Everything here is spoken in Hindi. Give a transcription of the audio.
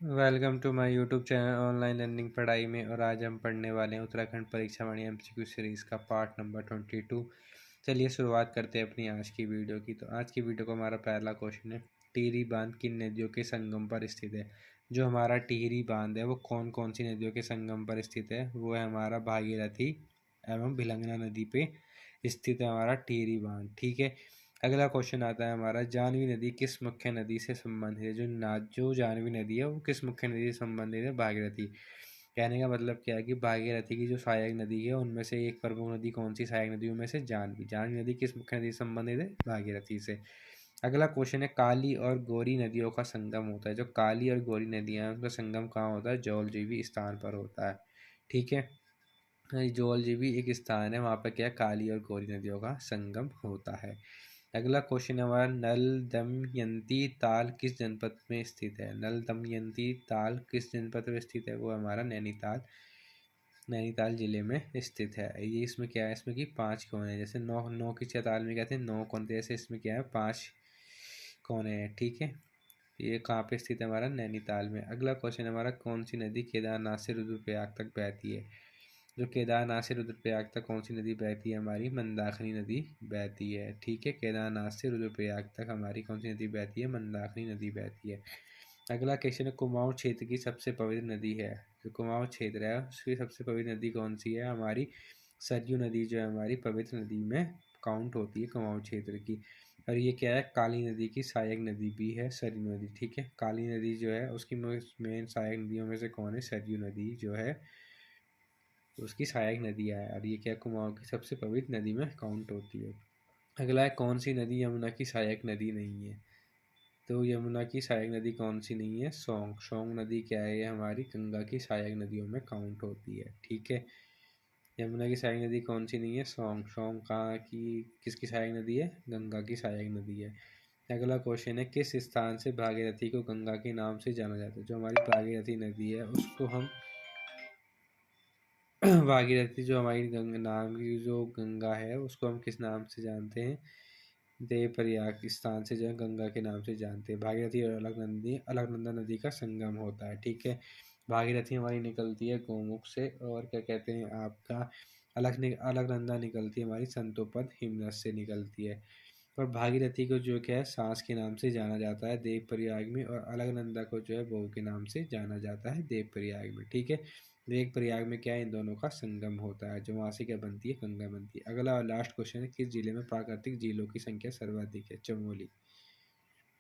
Welcome to my YouTube channel online learning पढ़ाई में। और आज हम पढ़ने वाले हैं उत्तराखंड परीक्षा वाणी एमसीक्यू सीरीज़ का पार्ट नंबर 22। चलिए शुरुआत करते हैं अपनी आज की वीडियो की। तो आज की वीडियो को हमारा पहला क्वेश्चन है, टिहरी बांध किन नदियों के संगम पर स्थित है। जो हमारा टिहरी बांध है वो कौन कौन सी नदियों के संगम पर स्थित है, वो है हमारा भागीरथी एवं भिलंगना नदी पे स्थित है हमारा टिहरी बांध। ठीक है। अगला क्वेश्चन आता है हमारा, जानवी नदी किस मुख्य नदी से संबंधित है। जो जानवी नदी है वो किस मुख्य नदी से संबंधित है, भागीरथी। कहने का मतलब क्या है कि भागीरथी की जो सहायक नदी है उनमें से एक प्रमुख नदी कौन सी सहायक नदियों में से जानवी जानवी नदी किस मुख्य नदी से संबंधित है, भागीरथी से। अगला क्वेश्चन है, काली और गौरी नदियों का संगम होता है। जो काली और गौरी नदियां हैं उनका संगम कहाँ होता है, जौलजीबी स्थान पर होता है। ठीक है। जौलजीबी एक स्थान है, वहाँ पर क्या है, काली और गौरी नदियों का संगम होता है। अगला क्वेश्चन है हमारा, नल दमयंती ताल किस जनपद में स्थित है। नल दमयंती ताल किस जनपद में स्थित है, वो हमारा नैनीताल नैनीताल जिले में स्थित है। ये इसमें क्या है, इसमें कि 5 कोने हैं। जैसे नौ नौ की ताल में कहते हैं 9 कोने, जैसे इसमें क्या है 5 कोने हैं। ठीक है। ये कहाँ पे स्थित है, हमारा नैनीताल में। अगला क्वेश्चन हमारा, कौन सी नदी केदारनाथ से रुद्रप्रयाग तक बहती है। जो केदारनाथ से रुद्रप्रयाग तक कौन सी नदी बहती है, हमारी मंदाकिनी नदी बहती है। ठीक है। केदारनाथ से रुद्रप्रयाग तक हमारी कौन सी नदी बहती है, मंदाकिनी नदी बहती है। अगला क्वेश्चन है, कुमाऊं क्षेत्र की सबसे पवित्र नदी है। जो कुमाऊं क्षेत्र है उसकी सबसे पवित्र नदी कौन सी है, हमारी सरयू नदी जो है हमारी पवित्र नदी में काउंट होती है कुमाऊं क्षेत्र की। और ये क्या है, काली नदी की सहायक नदी भी है सरयू नदी। ठीक है। काली नदी जो है उसकी मेन सहायक नदियों में से कौन है, सरयू नदी जो है उसकी सहायक नदी है। और ये क्या, कुमाऊं की सबसे पवित्र नदी में काउंट होती है। अगला है, कौन सी नदी यमुना की सहायक नदी नहीं है। तो यमुना की सहायक नदी कौन सी नहीं है, सोंग सोंग नदी क्या है, ये हमारी गंगा की सहायक नदियों में काउंट होती है। ठीक है। यमुना की सहायक नदी कौन सी नहीं है, सोंग सोंग कहाँ की, किसकी सहायक नदी है, गंगा की सहायक नदी है। अगला क्वेश्चन है, किस स्थान से भागीरथी को गंगा के नाम से जाना जाता है। जो हमारी भागीरथी नदी है उसको हम भागीरथी जो हमारी गंगा नाम की जो गंगा है उसको हम किस नाम से जानते हैं, देवप्रयाग स्थान से जो है गंगा के नाम से जानते हैं। भागीरथी और अलकनंदा नदी का संगम होता है। ठीक है। भागीरथी हमारी निकलती है गोमुख से, और क्या कहते हैं आपका, अलकनंदा निकलती है हमारी संतोपद हिमनद से निकलती है। और भागीरथी को जो क्या है सांस के नाम से जाना जाता है देवप्रयाग में, और अलकनंदा को जो है बहू के नाम से जाना जाता है देवप्रयाग में। ठीक है। देवप्रयाग में क्या है, इन दोनों का संगम होता है, जो वहाँ से क्या बनती है, गंगा बनती है। अगला और लास्ट क्वेश्चन है, किस जिले में प्राकृतिक झीलों की संख्या सर्वाधिक है, चमोली।